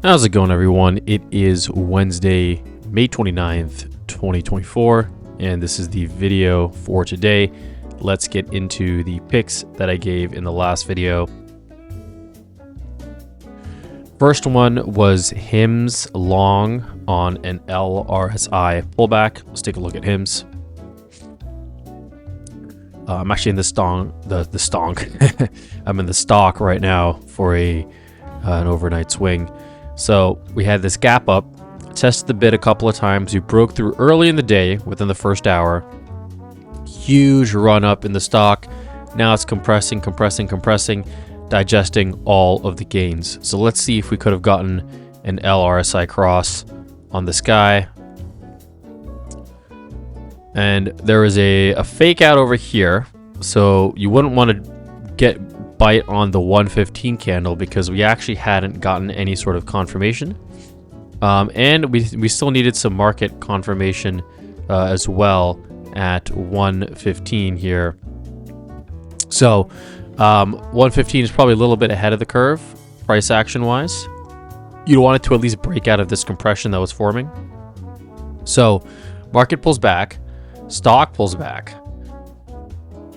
How's it going, everyone? It is Wednesday, May 29th, 2024, and this is the video for today. Let's get into the picks that I gave in the last video. First one was Hims long on an LRSI pullback. Let's take a look at Hims. I'm actually in the stonk. I'm in the stock right now for an overnight swing. So we had this gap up, tested the bid a couple of times. We broke through early in the day within the first hour. Huge run up in the stock. Now it's compressing, digesting all of the gains. So let's see if we could have gotten an LRSI cross on this guy. And there is a fake out over here. So you wouldn't want to bite on the 115 candle because we actually hadn't gotten any sort of confirmation, and we still needed some market confirmation as well at 115 here. So 115 is probably a little bit ahead of the curve price action wise. You want it to at least break out of this compression that was forming. So market pulls back, stock pulls back.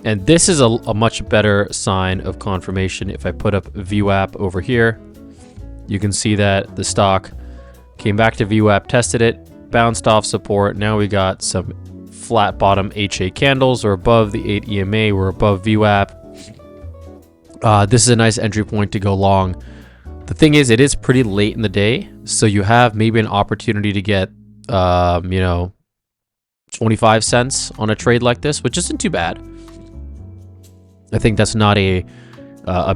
And this is a much better sign of confirmation. If I put up VWAP over here, you can see that the stock came back to VWAP, tested it, bounced off support. Now we got some flat bottom HA candles. We're above the 8 EMA. We're above VWAP. This is a nice entry point to go long. The thing is, it is pretty late in the day, so you have maybe an opportunity to get, 25 cents on a trade like this, which isn't too bad. I think that's not a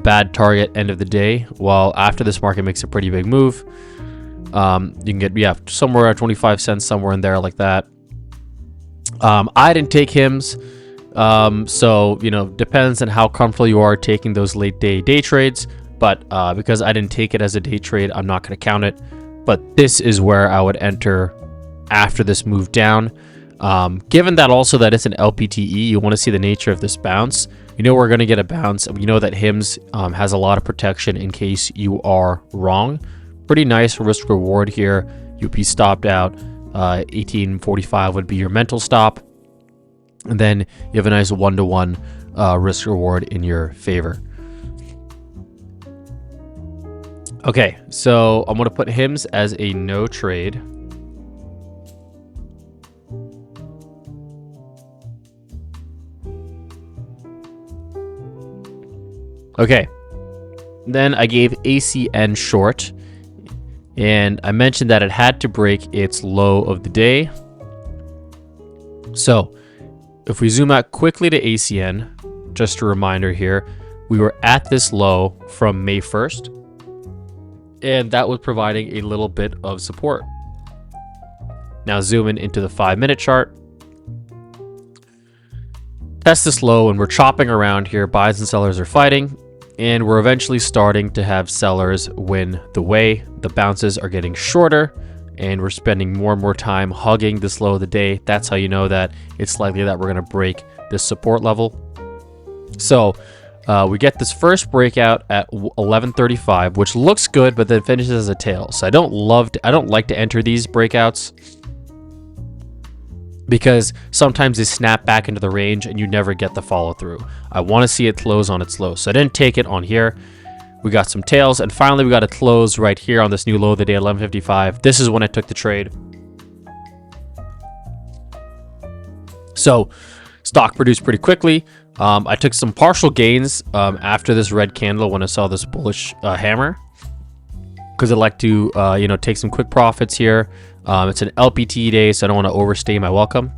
bad target end of the day. While after this market makes a pretty big move, you can get somewhere at 25 cents, somewhere in there like that. I didn't take Hims, so depends on how comfortable you are taking those late day trades. But because I didn't take it as a day trade, I'm not going to count it. But this is where I would enter after this move down. Given that also that it's an LPTE, you want to see the nature of this bounce. We're going to get a bounce. We know that Hims has a lot of protection in case you are wrong. Pretty nice risk reward here. You'd be stopped out. 1845 would be your mental stop. And then you have a nice 1-to-1 risk reward in your favor. Okay, so I'm going to put Hims as a no trade. Okay, then I gave ACN short, and I mentioned that it had to break its low of the day. So if we zoom out quickly to ACN, just a reminder here, we were at this low from May 1st, and that was providing a little bit of support. Now zoom into the 5-minute chart. Test this low, and we're chopping around here. Buyers and sellers are fighting. And we're eventually starting to have sellers win the way. The bounces are getting shorter, and we're spending more and more time hugging this low of the day. That's how you know that it's likely that we're going to break this support level. So we get this first breakout at 11:35, which looks good, but then finishes as a tail. So I don't like to enter these breakouts, because sometimes they snap back into the range and you never get the follow through. I want to see it close on its low. So I didn't take it on here. We got some tails, and finally we got a close right here on this new low of the day, 11:55. This is when I took the trade. So stock produced pretty quickly. I took some partial gains after this red candle when I saw this bullish hammer, because I like to take some quick profits here. It's an LPT day, so I don't want to overstay my welcome.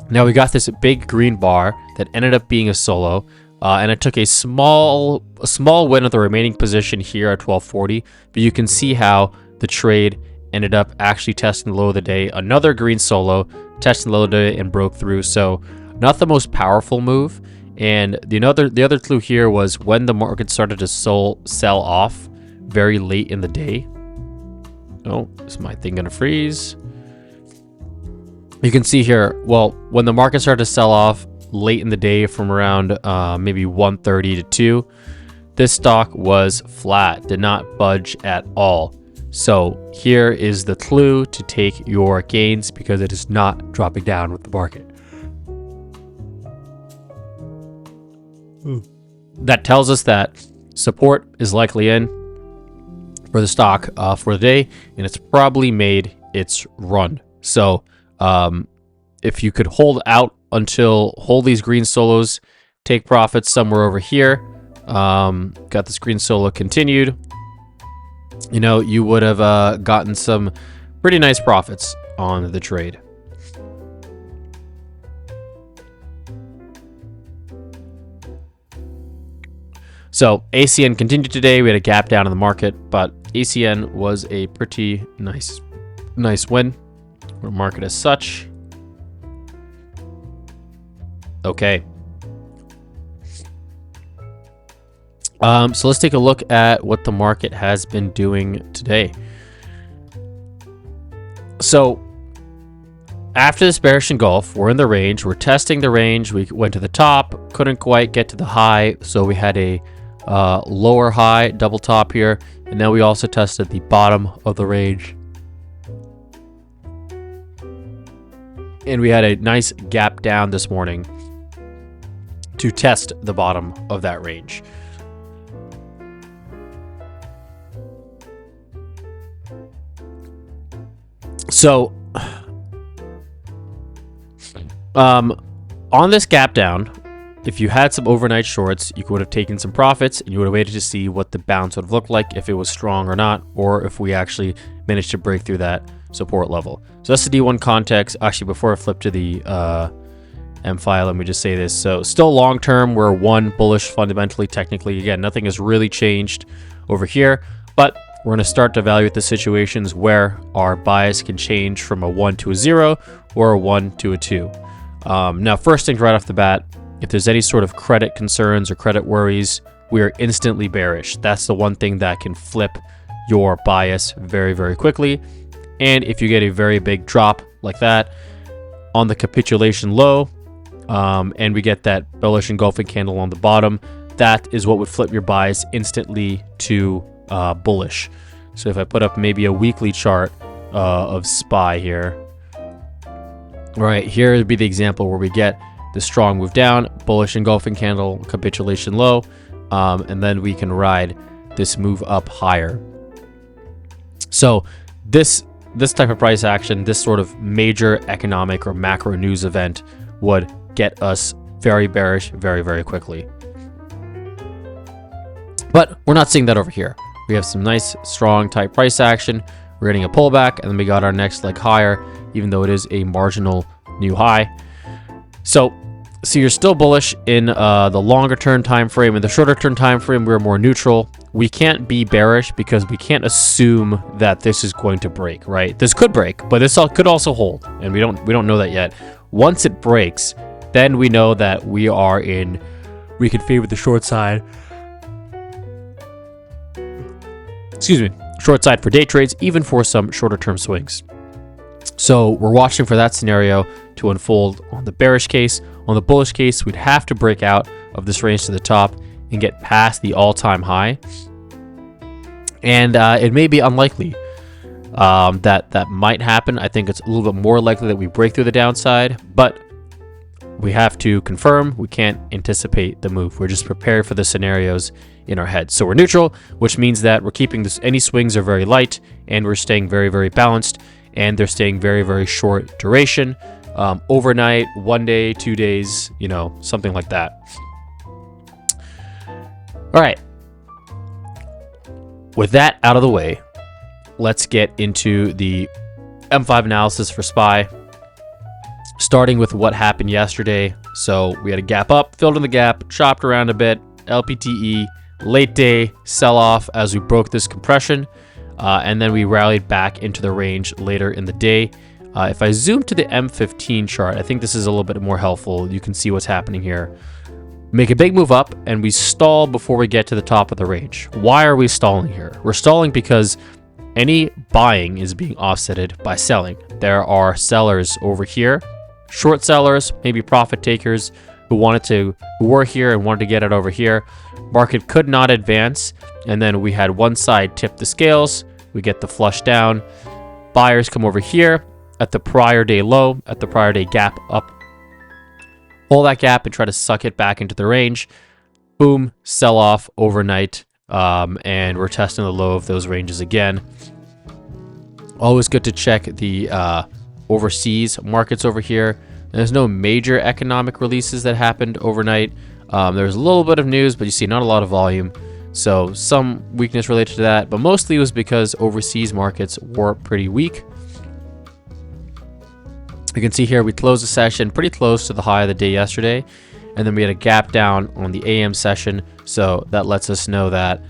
Now we got this big green bar that ended up being a solo, and I took a small win at the remaining position here at 1240. But you can see how the trade ended up actually testing the low of the day. Another green solo, testing the low of the day and broke through. So not the most powerful move. And the other clue here was when the market started to sell off very late in the day. Oh, is my thing gonna freeze? You can see here, well, when the market started to sell off late in the day from around maybe 1:30 to 2, this stock was flat, did not budge at all. So here is the clue to take your gains because it is not dropping down with the market. That tells us that support is likely in for the stock for the day, and it's probably made its run. So if you could hold these green solos, take profits somewhere over here, got this green solo continued, you would have gotten some pretty nice profits on the trade. So ACN continued today. We had a gap down in the market, but ACN was a pretty nice win. We'll mark it as such. Okay. So let's take a look at what the market has been doing today. So after this bearish engulf, we're in the range. We're testing the range. We went to the top, couldn't quite get to the high, so we had a lower high double top here, and then we also tested the bottom of the range, and we had a nice gap down this morning to test the bottom of that range. So on this gap down, if you had some overnight shorts, you would have taken some profits, and you would have waited to see what the bounce would have looked like, if it was strong or not, or if we actually managed to break through that support level. So that's the D1 context. Actually, before I flip to the M file, let me just say this. So still long term, we're one bullish fundamentally, technically. Again, nothing has really changed over here, but we're going to start to evaluate the situations where our bias can change from a 1 to a 0 or a 1 to a 2. Now, first thing right off the bat, if there's any sort of credit concerns or credit worries, we are instantly bearish. That's the one thing that can flip your bias very, very quickly. And if you get a very big drop like that on the capitulation low, and we get that bullish engulfing candle on the bottom, that is what would flip your bias instantly to bullish. So if I put up maybe a weekly chart of SPY here, right here would be the example where we get the strong move down, bullish engulfing candle, capitulation low, and then we can ride this move up higher. So this type of price action, this sort of major economic or macro news event would get us very bearish very, very quickly. But we're not seeing that over here. We have some nice, strong type price action. We're getting a pullback, and then we got our next leg higher, even though it is a marginal new high. So you're still bullish in the longer term time frame. In the shorter term time frame, we're more neutral. We can't be bearish because we can't assume that this is going to break, right? This could break, but this could also hold, and we don't know that yet. Once it breaks, then we know that we can favor the short side. Excuse me, short side for day trades, even for some shorter term swings. So we're watching for that scenario to unfold on the bearish case. On the bullish case, we'd have to break out of this range to the top and get past the all-time high. And it may be unlikely that might happen. I think it's a little bit more likely that we break through the downside, but we have to confirm. We can't anticipate the move. We're just prepared for the scenarios in our head. So we're neutral, which means that we're keeping this. Any swings are very light, and we're staying very, very balanced, and they're staying very, very short duration. Overnight, 1 day, 2 days, something like that. All right. With that out of the way, let's get into the M5 analysis for SPY, starting with what happened yesterday. So we had a gap up, filled in the gap, chopped around a bit, LPTE, late day sell-off as we broke this compression, and then we rallied back into the range later in the day. If I zoom to the M15 chart, I think this is a little bit more helpful. You can see what's happening here. Make a big move up, and we stall before we get to the top of the range. Why are we stalling here? We're stalling because any buying is being offsetted by selling. There are sellers over here, short sellers, maybe profit takers who were here and wanted to get it over here. Market could not advance, and then we had one side tip the scales, We get the flush down. Buyers come over here at the prior day low, at the prior day gap up. Pull that gap and try to suck it back into the range. Boom, sell off overnight. And we're testing the low of those ranges again. Always good to check the overseas markets over here. There's no major economic releases that happened overnight. There's a little bit of news, but you see not a lot of volume. So some weakness related to that, but mostly it was because overseas markets were pretty weak. You can see here we closed the session pretty close to the high of the day yesterday, and then we had a gap down on the AM session. So that lets us know that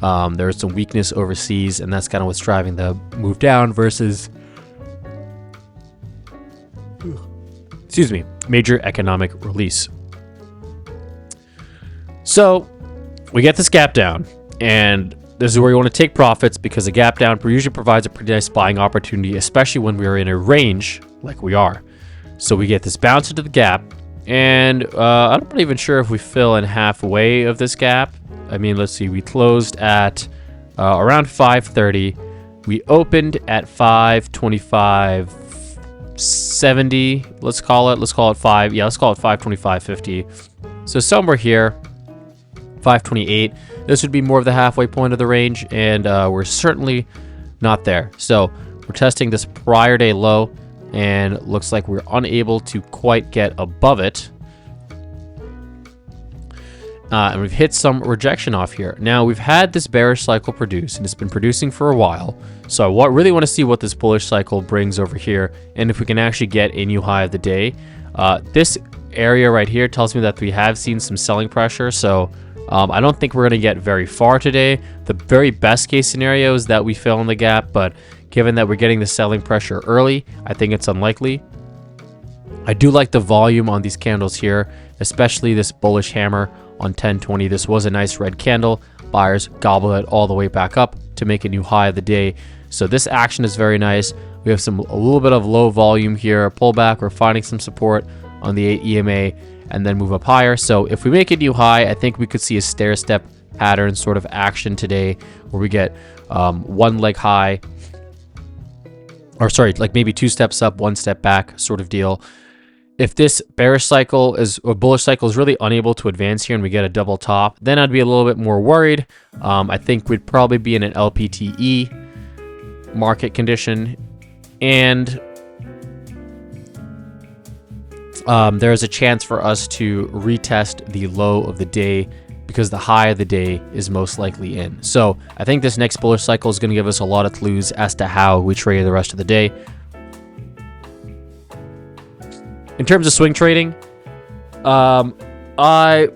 there's some weakness overseas, and that's kind of what's driving the move down versus, excuse me, major economic release. So we get this gap down, and this is where you want to take profits because a gap down usually provides a pretty nice buying opportunity, especially when we are in a range like we are. So we get this bounce into the gap, and I'm not even sure if we fill in halfway of this gap. I mean, let's see, we closed at around 5:30. We opened at 5:25.70. Let's call it 5. Yeah, let's call it 5:25.50. So somewhere here, 5:28. This would be more of the halfway point of the range, and we're certainly not there. So we're testing this prior day low, and looks like we're unable to quite get above it. And we've hit some rejection off here. Now, we've had this bearish cycle produce, and it's been producing for a while. So I really want to see what this bullish cycle brings over here, and if we can actually get a new high of the day. This area right here tells me that we have seen some selling pressure, so I don't think we're going to get very far today. The very best case scenario is that we fill in the gap, but given that we're getting the selling pressure early, I think it's unlikely. I do like the volume on these candles here, especially this bullish hammer on 1020. This was a nice red candle. Buyers gobble it all the way back up to make a new high of the day. So this action is very nice. We have a little bit of low volume here, pullback. We're finding some support on the 8 EMA and then move up higher. So if we make a new high, I think we could see a stair step pattern sort of action today where we get one leg high, or sorry, like maybe 2 steps up, 1 step back sort of deal. If this bearish cycle or bullish cycle is really unable to advance here and we get a double top, then I'd be a little bit more worried. I think we'd probably be in an LPTE market condition, and there's a chance for us to retest the low of the day because the high of the day is most likely in. So I think this next bullish cycle is going to give us a lot of clues as to how we trade the rest of the day. In terms of swing trading, I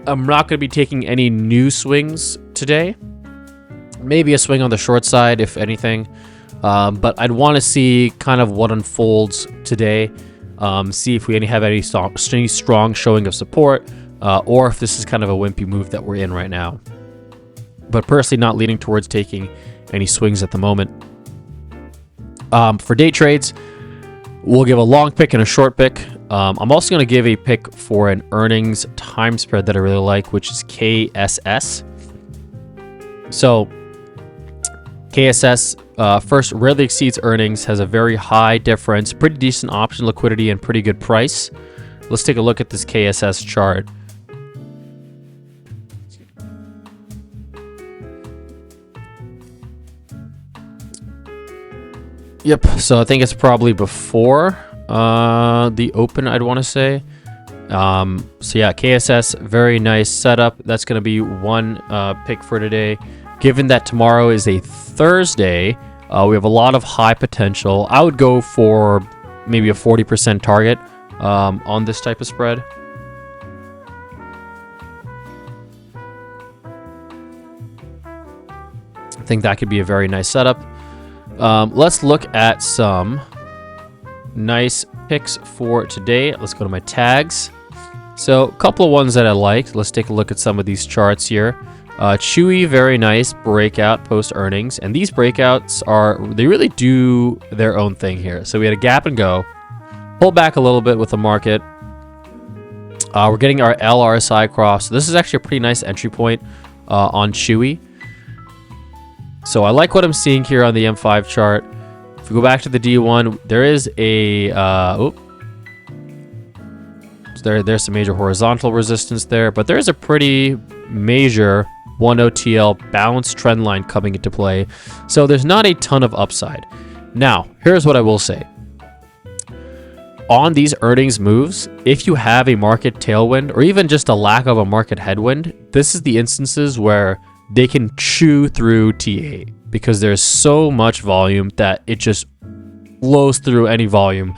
am not going to be taking any new swings today. Maybe a swing on the short side, if anything. But I'd want to see kind of what unfolds today. See if we have any strong showing of support, or if this is kind of a wimpy move that we're in right now. But personally, not leaning towards taking any swings at the moment. For day trades, we'll give a long pick and a short pick. I'm also going to give a pick for an earnings time spread that I really like, which is KSS. So KSS first rarely exceeds earnings, has a very high difference, pretty decent option liquidity, and pretty good price. Let's take a look at this KSS chart. Yep, so I think it's probably before the open, I'd want to say. So yeah, KSS, very nice setup. That's going to be one pick for today. Given that tomorrow is a Thursday, we have a lot of high potential. I would go for maybe a 40% target on this type of spread. I think that could be a very nice setup. Let's look at some nice picks for today. Let's go to my tags. So a couple of ones that I liked. Let's take a look at some of these charts here. Chewy, very nice breakout post earnings, and these breakouts they really do their own thing here. So we had a gap and go, pull back a little bit with the market. We're getting our LRSI cross. So this is actually a pretty nice entry point on Chewy. So I like what I'm seeing here on the M5 chart. If we go back to the D1, there is a there's some major horizontal resistance there, but there's a pretty major 10TL balanced trend line coming into play. So there's not a ton of upside. Now, here's what I will say. On these earnings moves, if you have a market tailwind or even just a lack of a market headwind, this is the instances where they can chew through T8 because there's so much volume that it just blows through any volume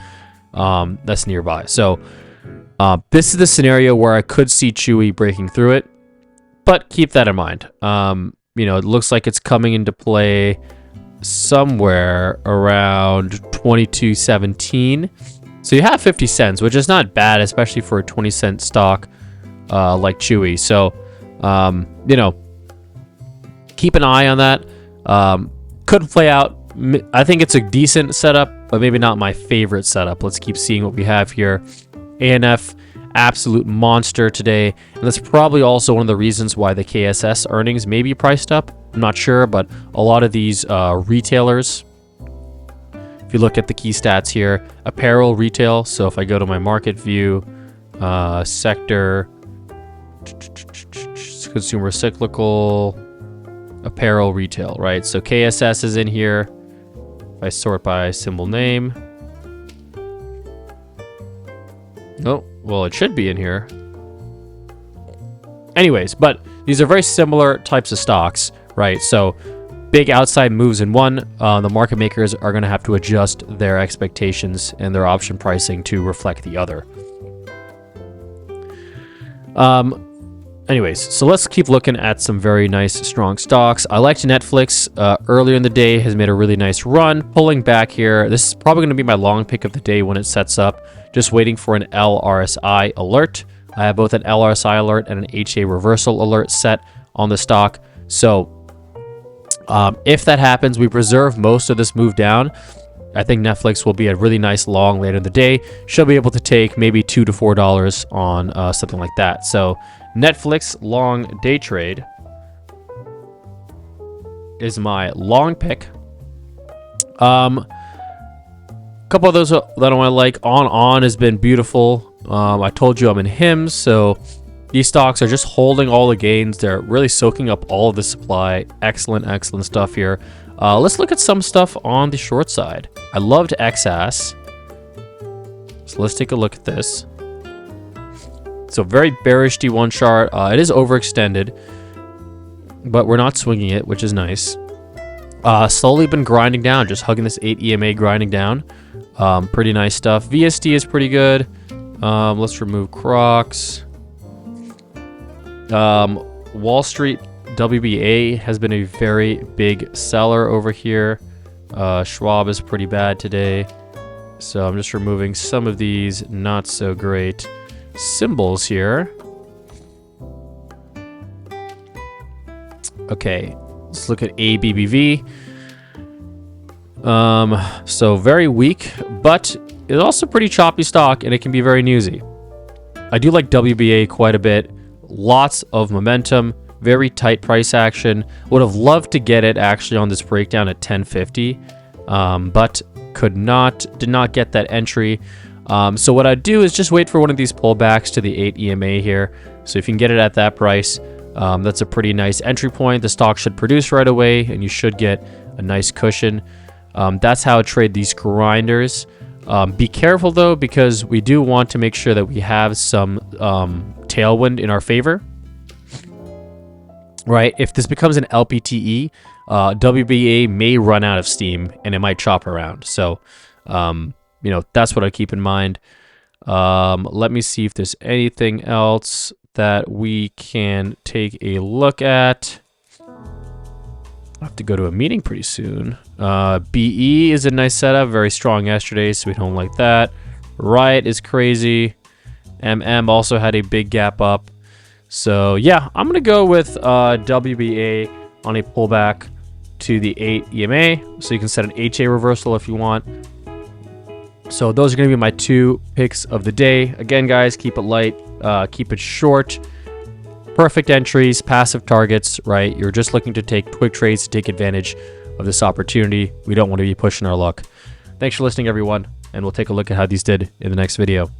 that's nearby. So this is the scenario where I could see Chewy breaking through it, but keep that in mind. You know, it looks like it's coming into play somewhere around 22.17. So you have 50 cents, which is not bad, especially for a 20-cent stock like Chewy. So, you know, keep an eye on that. Could play out. I think it's a decent setup, but maybe not my favorite setup. Let's keep seeing what we have here. ANF, absolute monster today. And that's probably also one of the reasons why the KSS earnings may be priced up. I'm not sure, but a lot of these retailers, if you look at the key stats here, apparel retail. So if I go to my market view, sector, consumer cyclical, apparel retail, right? So KSS is in here. If I sort by symbol name. Oh, well, it should be in here. Anyways, but these are very similar types of stocks, right? So big outside moves in one, the market makers are going to have to adjust their expectations and their option pricing to reflect the other. Anyways, so let's keep looking at some very nice, strong stocks. I liked Netflix earlier in the day, has made a really nice run, pulling back here. This is probably going to be my long pick of the day when it sets up. Just waiting for an LRSI alert. I have both an LRSI alert and an HA reversal alert set on the stock. So if that happens, we preserve most of this move down. I think Netflix will be a really nice long later in the day. She'll be able to take maybe $2 to $4 on something like that. So Netflix long day trade is my long pick. Couple of those that I want to like. On has been beautiful. I told you I'm in HIMS, so these stocks are just holding all the gains. They're really soaking up all of the supply. Excellent stuff here. Let's look at some stuff on the short side. I loved XAS. So let's take a look at this. So very bearish D1 chart. It is overextended, but we're not swinging it, which is nice. Slowly been grinding down, just hugging this 8 EMA grinding down. Pretty nice stuff. VSD is pretty good. Let's remove Crocs. Wall Street WBA has been a very big seller over here. Schwab is pretty bad today. So I'm just removing some of these not so great symbols here. Okay, let's look at ABBV. So very weak, but it's also pretty choppy stock, and it can be very newsy. I do like WBA quite a bit. Lots of momentum, very tight price action. Would have loved to get it actually on this breakdown at 1050, but did not get that entry. So what I'd do is just wait for one of these pullbacks to the 8 EMA here. So if you can get it at that price, that's a pretty nice entry point. The stock should produce right away, and you should get a nice cushion. That's how I trade these grinders. Be careful though, because we do want to make sure that we have some tailwind in our favor. Right? If this becomes an LPTE, WBA may run out of steam and it might chop around. So, you know, that's what I keep in mind. Let me see if there's anything else that we can take a look at. I have to go to a meeting pretty soon. BE is a nice setup, very strong yesterday, so we don't like that. Riot is crazy. MM also had a big gap up. So yeah, I'm gonna go with WBA on a pullback to the 8 EMA. So you can set an HA reversal if you want. So those are gonna be my two picks of the day. Again, guys, keep it light, keep it short. perfect entries, passive targets, right? You're just looking to take quick trades to take advantage of this opportunity. We don't want to be pushing our luck. Thanks for listening, everyone, and we'll take a look at how these did in the next video.